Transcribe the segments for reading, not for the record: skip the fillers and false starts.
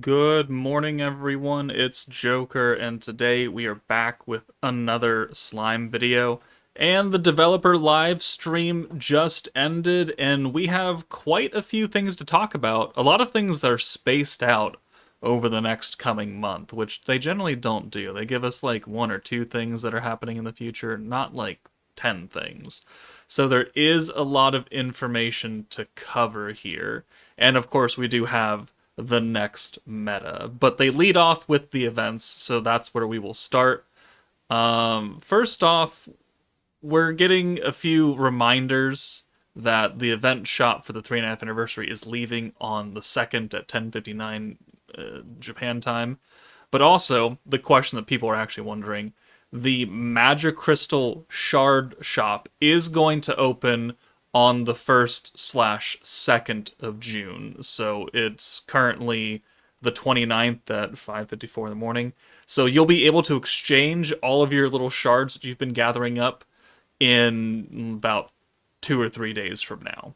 Good morning, everyone. It's Joker, and today we are back with another slime video. And the developer live stream just ended, and we have quite a few things to talk about. A lot of things that are spaced out over the next coming month, which they generally don't do. They give us like one or two things that are happening in the future, not like 10 things. So there is a lot of information to cover here. And of course, we do have the next meta. But they lead off with the events, so that's where we will start. First off, we're getting a few reminders that the event shop for the 3.5 anniversary is leaving on the 2nd at 10:59 Japan time. But also, the question that people are actually wondering, the Magicrystal Shard shop is going to open on the 1st/2nd of June. So it's currently the 29th at 5:54 in the morning. So you'll be able to exchange all of your little shards that you've been gathering up in about 2 or 3 days from now.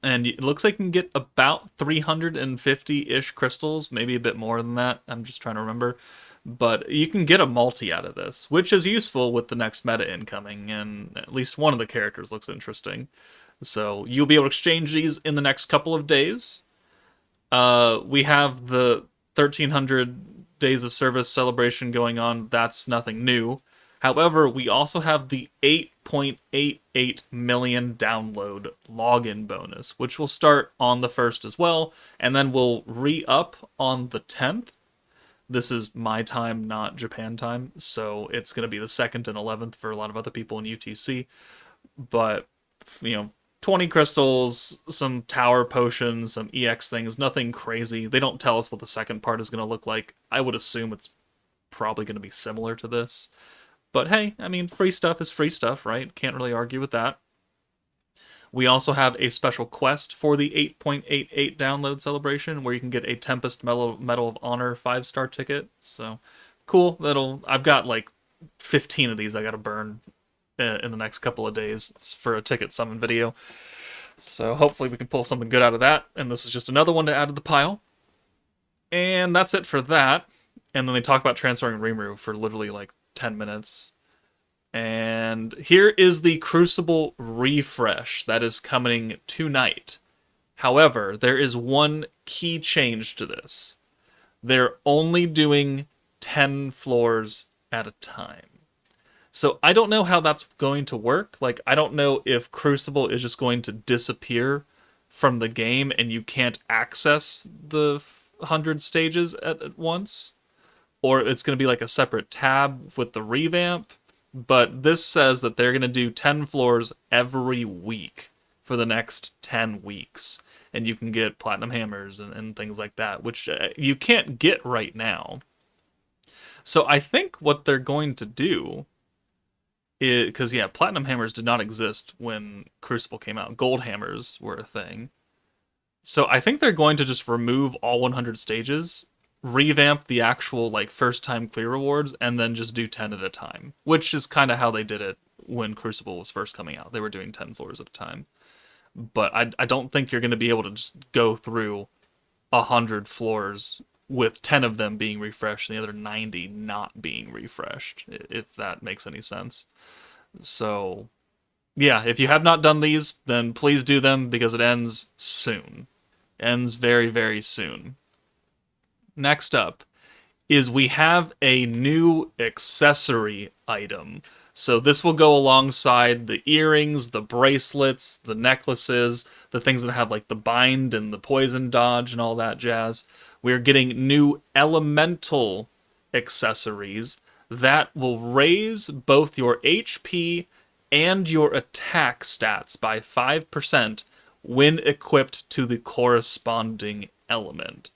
And it looks like you can get about 350-ish crystals, maybe a bit more than that. I'm just trying to remember. But you can get a multi out of this, which is useful with the next meta incoming, and at least one of the characters looks interesting. So you'll be able to exchange these in the next couple of days. We have the 1300 Days of Service celebration going on. That's nothing new. However, we also have the 8.88 million download login bonus, which will start on the 1st as well, and then we'll re-up on the 10th. This is my time, not Japan time, so it's going to be the 2nd and 11th for a lot of other people in UTC. But, 20 crystals, some tower potions, some EX things, nothing crazy. They don't tell us what the second part is going to look like. I would assume it's probably going to be similar to this. But hey, I mean, free stuff is free stuff, right? Can't really argue with that. We also have a special quest for the 8.88 download celebration where you can get a Tempest Medal of Honor 5-star ticket. So cool. I've got like 15 of these I got to burn in the next couple of days for a ticket summon video. So hopefully we can pull something good out of that. And this is just another one to add to the pile. And that's it for that. And then they talk about transferring Rimuru for literally like 10 minutes. And here is the Crucible refresh that is coming tonight. However, there is one key change to this. They're only doing 10 floors at a time. So I don't know how that's going to work. Like, I don't know if Crucible is just going to disappear from the game and you can't access the 100 stages at once, or it's going to be like a separate tab with the revamp. But this says that they're going to do 10 floors every week for the next 10 weeks. And you can get platinum hammers and things like that, which you can't get right now. So I think what they're going to do is, because yeah, platinum hammers did not exist when Crucible came out. Gold hammers were a thing. So I think they're going to just remove all 100 stages, revamp the actual like first time clear rewards, and then just do 10 at a time, which is kind of how they did it when Crucible was first coming out. They were doing 10 floors at a time. But I don't think you're going to be able to just go through 100 floors with 10 of them being refreshed and the other 90 not being refreshed, if that makes any sense. So yeah, if you have not done these, then please do them because it ends soon. Ends very, very soon. Next up is we have a new accessory item. So this will go alongside the earrings, the bracelets, the necklaces, the things that have like the bind and the poison dodge and all that jazz. We're getting new elemental accessories that will raise both your HP and your attack stats by 5% when equipped to the corresponding element.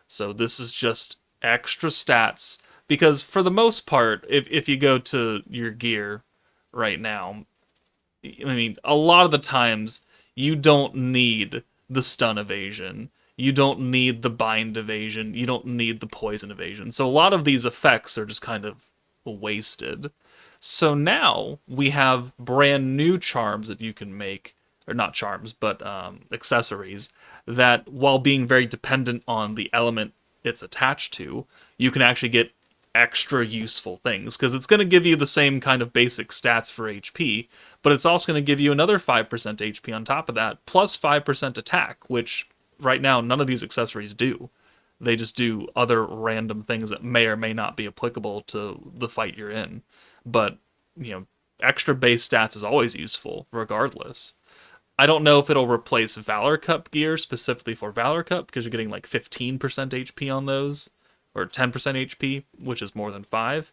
So this is just extra stats, because for the most part, if you go to your gear right now, I mean, a lot of the times you don't need the stun evasion, you don't need the bind evasion, you don't need the poison evasion. So a lot of these effects are just kind of wasted. So now we have brand new charms that you can make, or not charms, but accessories, that while being very dependent on the element it's attached to, you can actually get extra useful things, because it's going to give you the same kind of basic stats for HP, but it's also going to give you another 5% HP on top of that, plus 5% attack, which right now none of these accessories do. They just do other random things that may or may not be applicable to the fight you're in. But, extra base stats is always useful, regardless. I don't know if it'll replace Valor Cup gear specifically for Valor Cup, because you're getting like 15% HP on those, or 10% HP, which is more than 5.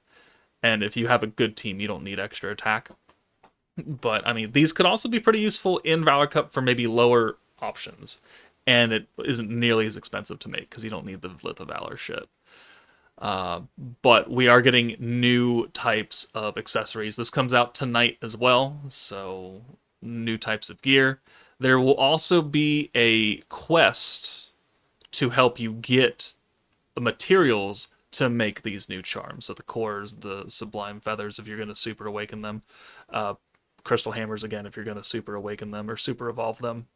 And if you have a good team, you don't need extra attack. But, I mean, these could also be pretty useful in Valor Cup for maybe lower options. And it isn't nearly as expensive to make, because you don't need the Lith of Valor shit. But we are getting new types of accessories. This comes out tonight as well, so new types of gear. There will also be a quest to help you get materials to make these new charms. So the cores, the sublime feathers, if you're going to super awaken them. Crystal hammers, again, if you're going to super awaken them or super evolve them.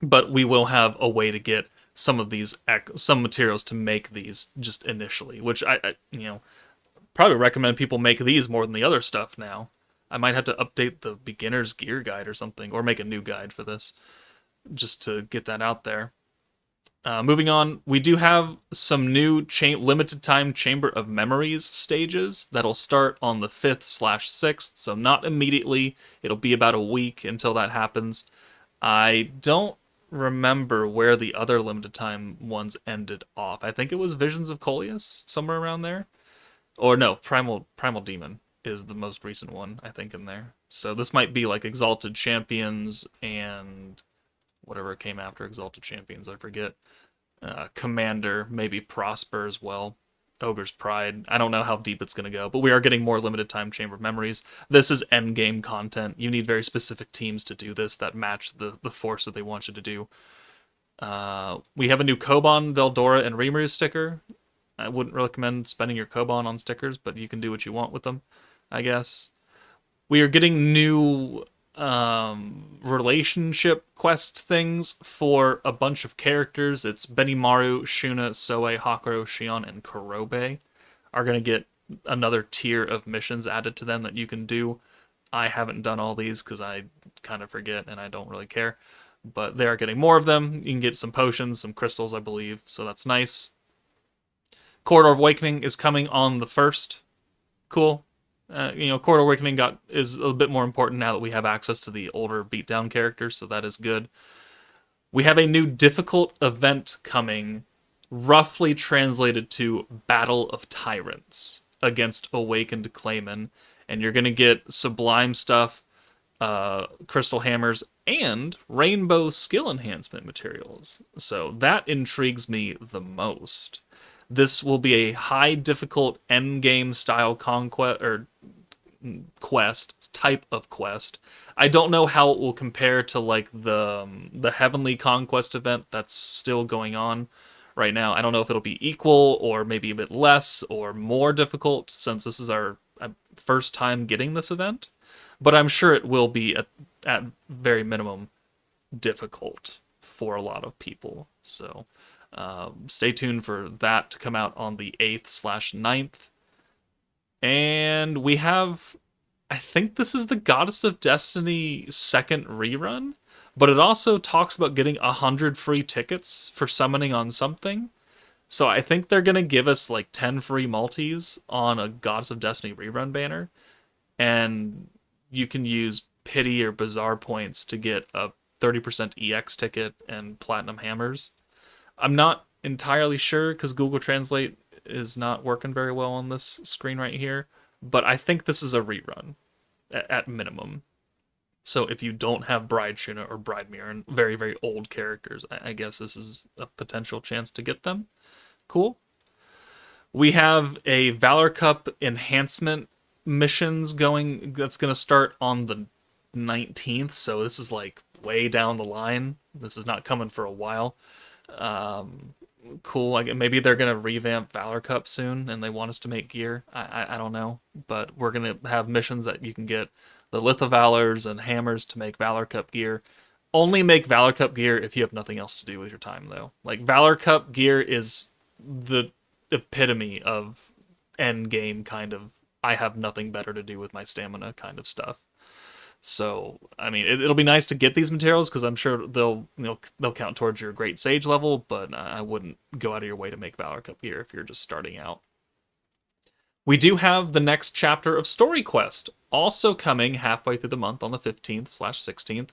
But we will have a way to get some materials to make these just initially, which I probably recommend people make these more than the other stuff now. I might have to update the beginner's gear guide or something, or make a new guide for this, just to get that out there. Moving on, we do have some new limited time Chamber of Memories stages that'll start on the 5th/6th, so not immediately. It'll be about a week until that happens. I don't remember where the other limited time ones ended off. I think it was Visions of Coleus, somewhere around there. Or no, Primal Demon is the most recent one, I think, in there. So this might be like Exalted Champions and whatever came after Exalted Champions, I forget. Commander, maybe Prosper as well. Ogre's Pride. I don't know how deep it's going to go, but we are getting more limited time Chamber of Memories. This is end game content. You need very specific teams to do this that match the force that they want you to do. We have a new Koban, Veldora, and Rimuru sticker. I wouldn't recommend spending your Koban on stickers, but you can do what you want with them, I guess. We are getting new relationship quest things for a bunch of characters. It's Benimaru, Shuna, Soe, Hakuro, Shion, and Kurobe are going to get another tier of missions added to them that you can do. I haven't done all these because I kind of forget and I don't really care, but they are getting more of them. You can get some potions, some crystals, I believe, so that's nice. Corridor of Awakening is coming on the 1st. Cool. Corridor Awakening is a bit more important now that we have access to the older beatdown characters, so that is good. We have a new difficult event coming, roughly translated to Battle of Tyrants against Awakened Clayman, and you're going to get Sublime stuff, Crystal Hammers, and Rainbow Skill Enhancement materials. So that intrigues me the most. This will be a high difficult endgame style conquest or quest type of quest. I don't know how it will compare to like the Heavenly Conquest event that's still going on right now. I don't know if it'll be equal or maybe a bit less or more difficult, since this is our first time getting this event. But I'm sure it will be at very minimum difficult for a lot of people. So stay tuned for that to come out on the 8th/9th. And we have, I think this is the Goddess of Destiny 2nd rerun, but it also talks about getting 100 free tickets for summoning on something. So I think they're going to give us like 10 free multis on a Goddess of Destiny rerun banner. And you can use Pity or Bazaar points to get a 30% EX ticket and Platinum Hammers. I'm not entirely sure because Google Translate is not working very well on this screen right here, but I think this is a rerun at minimum. So if you don't have Bride Shuna or Bride Mirren, very, very old characters, I guess this is a potential chance to get them. Cool. We have a Valor Cup enhancement missions going that's going to start on the 19th, so this is like way down the line. This is not coming for a while. Cool. Maybe they're gonna revamp Valor Cup soon, and they want us to make gear. I don't know, but we're gonna have missions that you can get the Lith of Valors and hammers to make Valor Cup gear. Only make Valor Cup gear if you have nothing else to do with your time, though. Like Valor Cup gear is the epitome of end game kind of, I have nothing better to do with my stamina kind of stuff. So, I mean, it'll be nice to get these materials because I'm sure they'll count towards your Great Sage level, but I wouldn't go out of your way to make Valor Cup gear if you're just starting out. We do have the next chapter of Story Quest, also coming halfway through the month on the 15th/16th,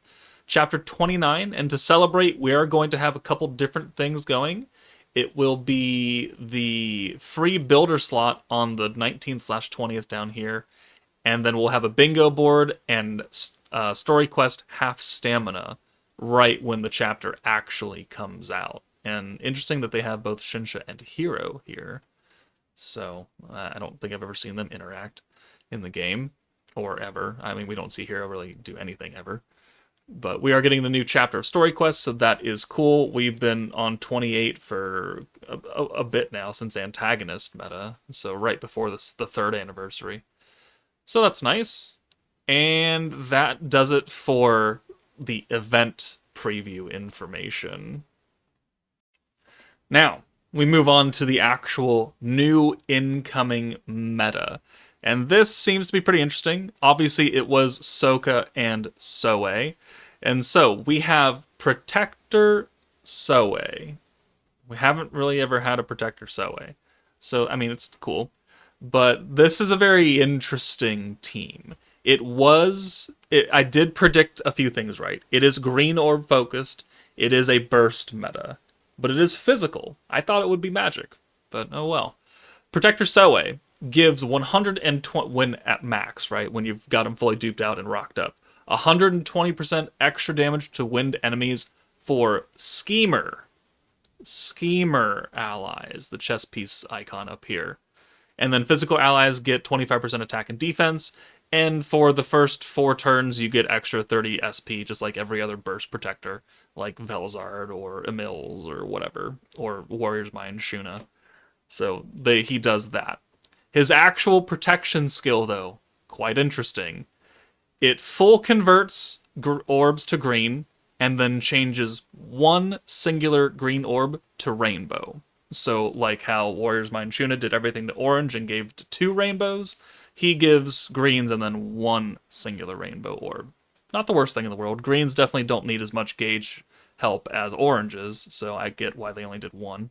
chapter 29, and to celebrate, we are going to have a couple different things going. It will be the free builder slot on the 19th/20th down here, and then we'll have a bingo board and Story Quest half stamina right when the chapter actually comes out. And interesting that they have both Shinsha and Hero here. So I don't think I've ever seen them interact in the game, or ever. I mean, we don't see Hero really do anything ever. But we are getting the new chapter of Story Quest, so that is cool. We've been on 28 for a bit now, since Antagonist meta, so right before the 3rd anniversary. So that's nice. And that does it for the event preview information. Now, we move on to the actual new incoming meta. And this seems to be pretty interesting. Obviously, it was Souka and Soe. And so, we have Protector Soe. We haven't really ever had a Protector Soe. So, I mean, it's cool. But this is a very interesting team. I did predict a few things right. It is green orb focused. It is a burst meta. But it is physical. I thought it would be magic. But oh well. Protector Soe gives 120, when at max, right? When you've got him fully duped out and rocked up. 120% extra damage to wind enemies for Schemer allies. The chess piece icon up here. And then physical allies get 25% attack and defense. And for the first 4 turns, you get extra 30 SP, just like every other burst protector, like Velzard or Emils or whatever, or Warrior's Mind Shuna. So he does that. His actual protection skill, though, quite interesting. It full converts orbs to green, and then changes 1 singular green orb to rainbow. So, like how Warrior's Mind Shuna did everything to orange and gave to 2 rainbows, he gives greens and then 1 singular rainbow orb. Not the worst thing in the world. Greens definitely don't need as much gauge help as oranges, so I get why they only did 1.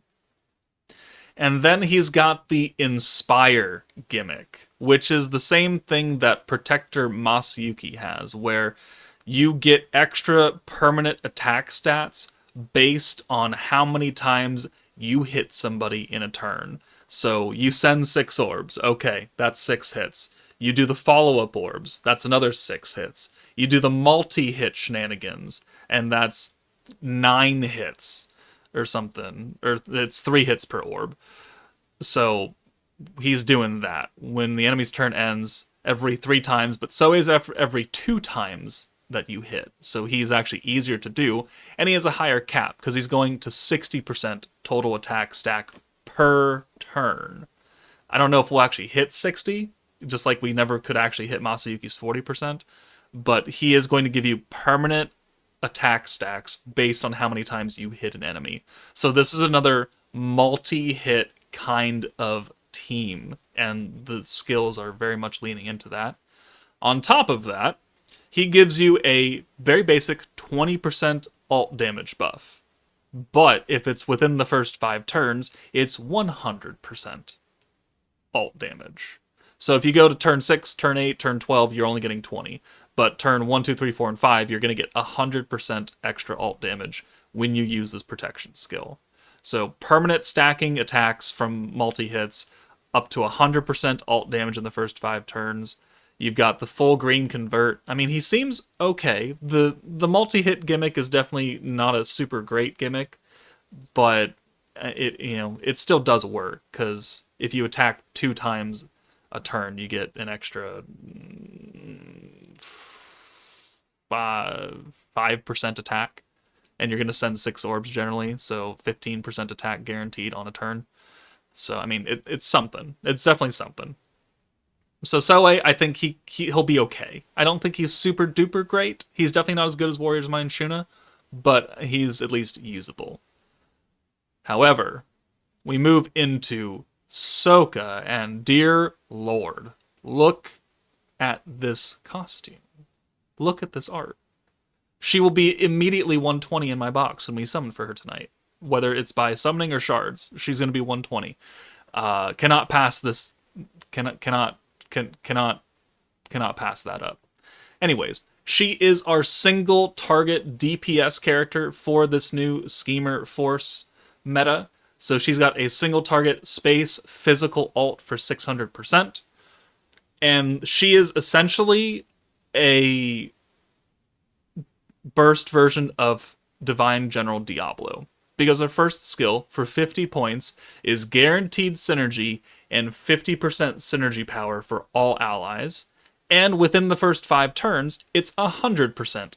And then he's got the Inspire gimmick, which is the same thing that Protector Masayuki has, where you get extra permanent attack stats based on how many times you hit somebody in a turn. So you send 6 orbs. Okay, that's 6 hits. You do the follow-up orbs. That's another 6 hits. You do the multi-hit shenanigans, and that's 9 hits or something. Or it's 3 hits per orb. So he's doing that. When the enemy's turn ends, every 3 times, but so is every 2 times that you hit. So he's actually easier to do, and he has a higher cap because he's going to 60% total attack stack per turn. I don't know if we'll actually hit 60, just like we never could actually hit Masayuki's 40%, but he is going to give you permanent attack stacks based on how many times you hit an enemy. So this is another multi-hit kind of team, and the skills are very much leaning into that. On top of that, he gives you a very basic 20% ult damage buff. But if it's within the first 5 turns, it's 100% ult damage. So if you go to turn 6, turn 8, turn 12, you're only getting 20. But turn 1, 2, 3, 4, and 5, you're going to get 100% extra ult damage when you use this protection skill. So permanent stacking attacks from multi-hits, up to 100% ult damage in the first 5 turns. You've got the full green convert. I mean, he seems okay. The multi-hit gimmick is definitely not a super great gimmick, but it still does work, because if you attack 2 times a turn, you get an extra 5% attack, and you're going to send 6 orbs generally, so 15% attack guaranteed on a turn. So, I mean, it's something. It's definitely something. So Soe, I think he'll be okay. I don't think he's super duper great. He's definitely not as good as Warrior's Mind Shuna, but he's at least usable. However, we move into Souka, and dear Lord, look at this costume. Look at this art. She will be immediately 120 in my box when we summon for her tonight. Whether it's by summoning or shards, she's going to be 120. Cannot pass this. Cannot pass that up. Anyways, she is our single target DPS character for this new Schemer Force meta. So she's got a single target space physical ult for 600%. And she is essentially a burst version of Divine General Diablo. Because her first skill for 50 points is guaranteed synergy and 50% synergy power for all allies. And within the first 5 turns, it's 100%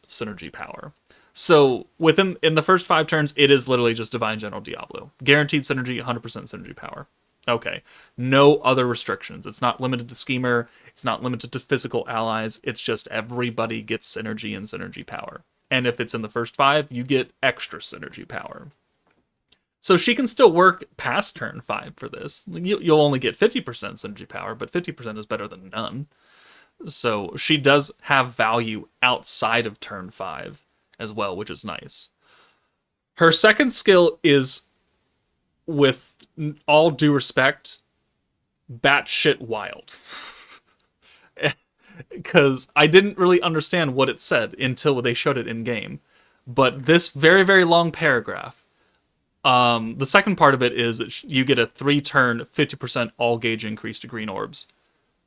synergy power. So in the first 5 turns, it is literally just Divine General Diablo. Guaranteed synergy, 100% synergy power. Okay. No other restrictions. It's not limited to Schemer. It's not limited to physical allies. It's just everybody gets synergy and synergy power. And if it's in the first 5, you get extra synergy power. So she can still work past turn 5 for this. You'll only get 50% synergy power, but 50% is better than none. So she does have value outside of turn 5 as well, which is nice. Her second skill is, with all due respect, batshit wild. Because I didn't really understand what it said until they showed it in game. But this very, very long paragraph, the second part of it is that you get a 3-turn 50% all gauge increase to green orbs,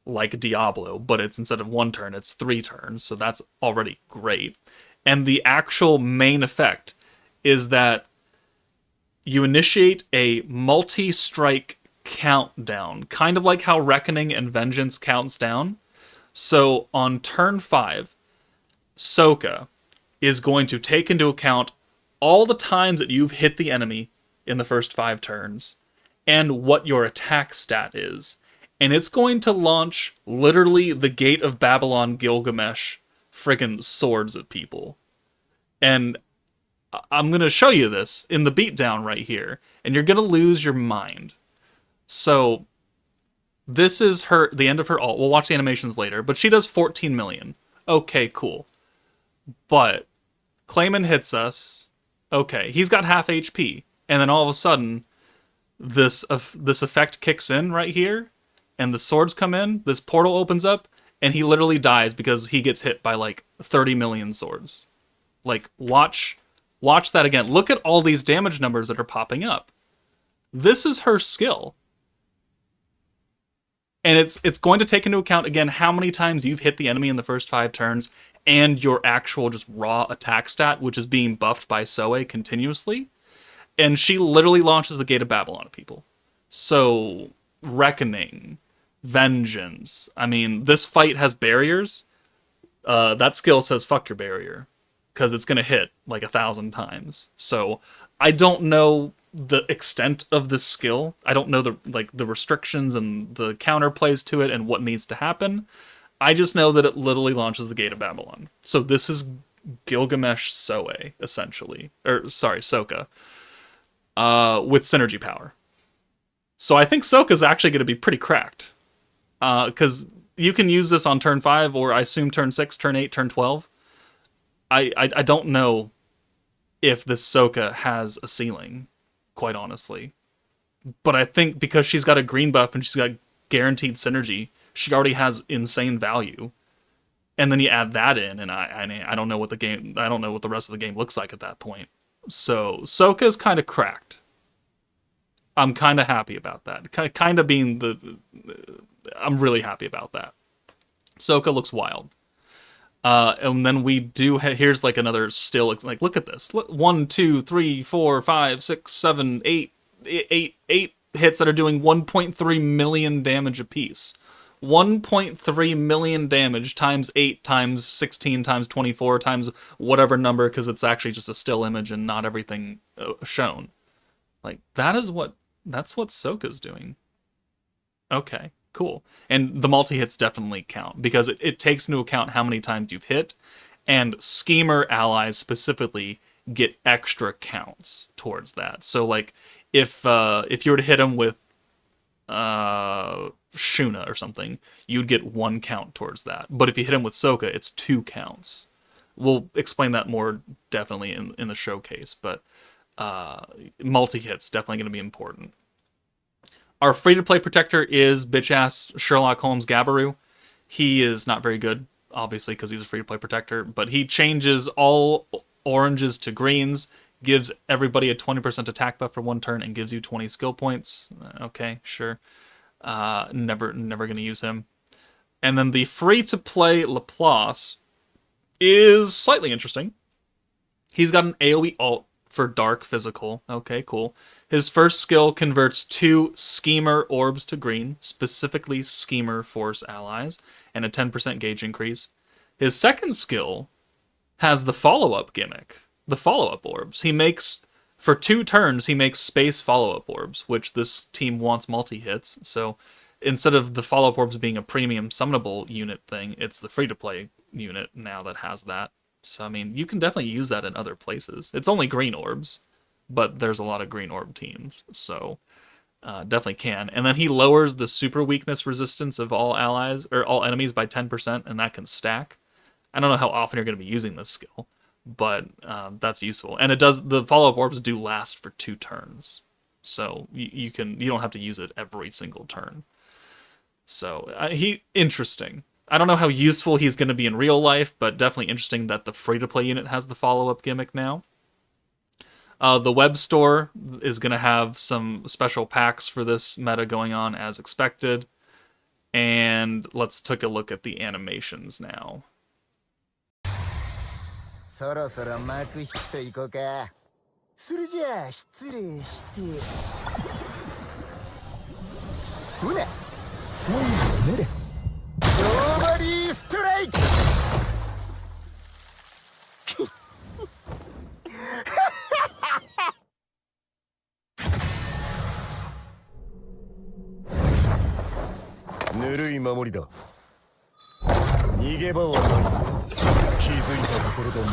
like Diablo, but it's instead of 1 turn, it's 3 turns, so that's already great. And the actual main effect is that you initiate a multi-strike countdown, kind of like how Reckoning and Vengeance counts down. So on turn 5, Souka is going to take into account all the times that you've hit the enemy in the first 5 turns and what your attack stat is. And it's going to launch literally the Gate of Babylon Gilgamesh friggin' swords at people. And I'm going to show you this in the beatdown right here, and you're going to lose your mind. So this is the end of her ult. We'll watch the animations later, but she does 14 million. Okay, cool. But Clayman hits us. Okay, he's got half HP, and then all of a sudden, this effect kicks in right here, and the swords come in, this portal opens up, and he literally dies because he gets hit by like 30 million swords. Like, watch that again. Look at all these damage numbers that are popping up. This is her skill. And it's going to take into account, again, how many times you've hit the enemy in the first 5 turns, and your actual just raw attack stat, which is being buffed by Soe continuously. And she literally launches the Gate of Babylon at people. So, Reckoning, Vengeance. I mean, this fight has barriers. That skill says, fuck your barrier. Because it's going to hit like 1,000 times. So, I don't know the extent of this skill. I don't know the restrictions and the counterplays to it and what needs to happen. I just know that it literally launches the Gate of Babylon. So this is Gilgamesh Soe, essentially. Souka. With synergy power. So I think Souka's actually going to be pretty cracked. Because you can use this on turn 5, or I assume turn 6, turn 8, turn 12. I don't know if this Souka has a ceiling, quite honestly. But I think because she's got a green buff and she's got guaranteed synergy, she already has insane value. And then you add that in, and I don't know what the rest of the game looks like at that point. So Souka's kind of cracked. I'm kind of happy about that. Kind of being I'm really happy about that. Souka looks wild. And then we do, here's like another still, like, look at this. Look, 1, 2, 3, 4, 5, 6, 7, 8 hits that are doing 1.3 million damage apiece. 1.3 million damage times 8 times 16 times 24 times whatever number, because it's actually just a still image and not everything shown. Like, that's what Souka's doing. Okay, cool. And the multi-hits definitely count, because it takes into account how many times you've hit, and Schemer allies specifically get extra counts towards that. So, like, if you were to hit him with Shuna or something, you'd get 1 count towards that. But if you hit him with Souka, it's 2 counts. We'll explain that more definitely in the showcase, but multi-hits definitely going to be important. Our free-to-play protector is bitch-ass Sherlock Holmes Gabaru. He is not very good, obviously, because he's a free-to-play protector, but he changes all oranges to greens, gives everybody a 20% attack buff for 1 turn, and gives you 20 skill points. Okay, sure. Never going to use him. And then the free-to-play Laplace is slightly interesting. He's got an AoE ult for Dark Physical. Okay, cool. His first skill converts 2 Schemer orbs to green, specifically Schemer Force allies, and a 10% gauge increase. His second skill has the follow-up gimmick, the follow-up orbs. He makes, for 2 turns, he makes space follow-up orbs, which this team wants multi-hits. So instead of the follow-up orbs being a premium summonable unit thing, it's the free-to-play unit now that has that. So, I mean, you can definitely use that in other places. It's only green orbs, but there's a lot of green orb teams, so definitely can. And then he lowers the super weakness resistance of all allies, or all enemies by 10%, and that can stack. I don't know how often you're going to be using this skill, but that's useful. And it does, the follow-up orbs do last for 2 turns. So you don't have to use it every single turn. So interesting. I don't know how useful he's going to be in real life, but definitely interesting that the free-to-play unit has the follow-up gimmick now. The web store is going to have some special packs for this meta going on as expected. And let's take a look at the animations now. そろそろ幕引きといこうか。それじゃあ失礼して。ほら、最後なら。ノーバリーストライク。ぬるい守りだ。逃げ場はない。気づいたところでもう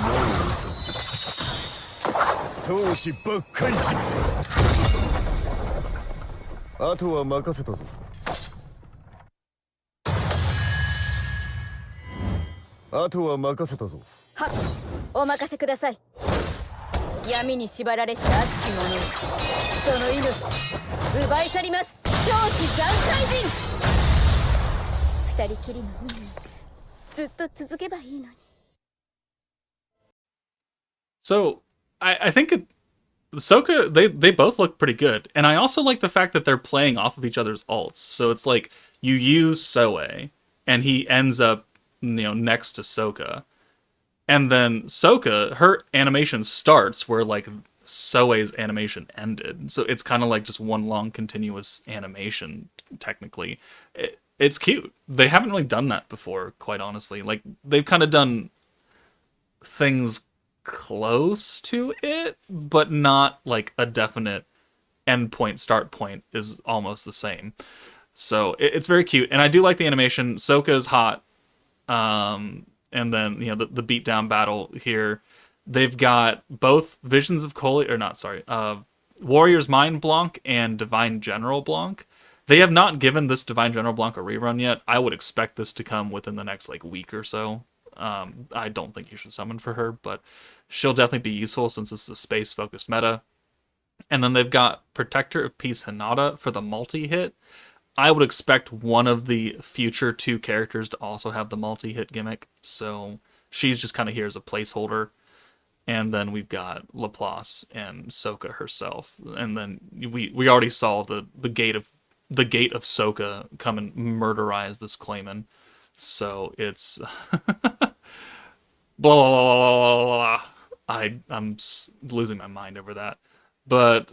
嘘。宗師ばっかりじ。あとは任せたぞ。あとは任せたぞ。はっ、お任せください。闇に縛られし悪しき者、その命奪い去ります。超子残罪人。二人きりの運命、ずっと続けばいいのに。So, I think Souka, they both look pretty good. And I also like the fact that they're playing off of each other's ults. So it's like, you use Soe, and he ends up, next to Souka. And then Souka, her animation starts where, like, Soe's animation ended. So it's kind of like just one long continuous animation, technically. It's cute. They haven't really done that before, quite honestly. Like, they've kind of done things close to it, but not like a definite end point, start point is almost the same. So it's very cute, and I do like the animation. Souka is hot, and then the beatdown battle here. They've got both Visions of Koli, or not, sorry, Warrior's Mind Blanc and Divine General Blanc. They have not given this Divine General Blanc a rerun yet. I would expect this to come within the next week or so. I don't think you should summon for her, but she'll definitely be useful since this is a space-focused meta. And then they've got Protector of Peace Hinata for the multi-hit. I would expect one of the future 2 characters to also have the multi-hit gimmick, so she's just kind of here as a placeholder. And then we've got Laplace and Souka herself. And then we already saw the gate of Souka come and murderize this Clayman. So it's blah, blah, blah, blah, blah. I'm losing my mind over that. But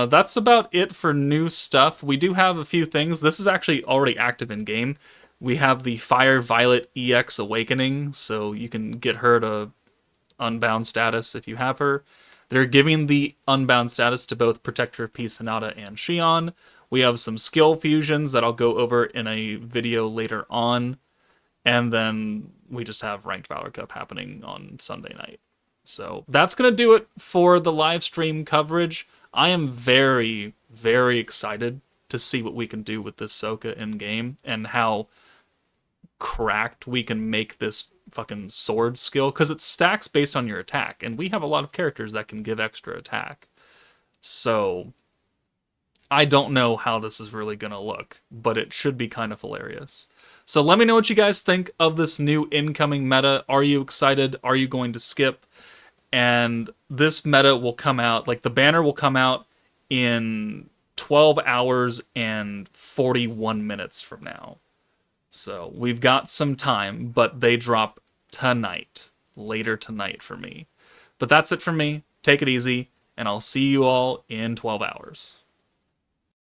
that's about it for new stuff. We do have a few things. This is actually already active in game. We have the Fire Violet EX Awakening, so you can get her to Unbound status if you have her. They're giving the Unbound status to both Protector of Peace Hinata and Shion. We have some skill fusions that I'll go over in a video later on. And then we just have Ranked Valor Cup happening on Sunday night. So that's going to do it for the live stream coverage. I am very, very excited to see what we can do with this Souka in game and how cracked we can make this fucking sword skill, because it stacks based on your attack, and we have a lot of characters that can give extra attack. So I don't know how this is really gonna look, but it should be kind of hilarious. So let me know what you guys think of this new incoming meta. Are you excited? Are you going to skip? And this meta will come out, like the banner will come out in 12 hours and 41 minutes from now. So we've got some time, but they drop tonight, later tonight for me. But that's it for me. Take it easy, and I'll see you all in 12 hours.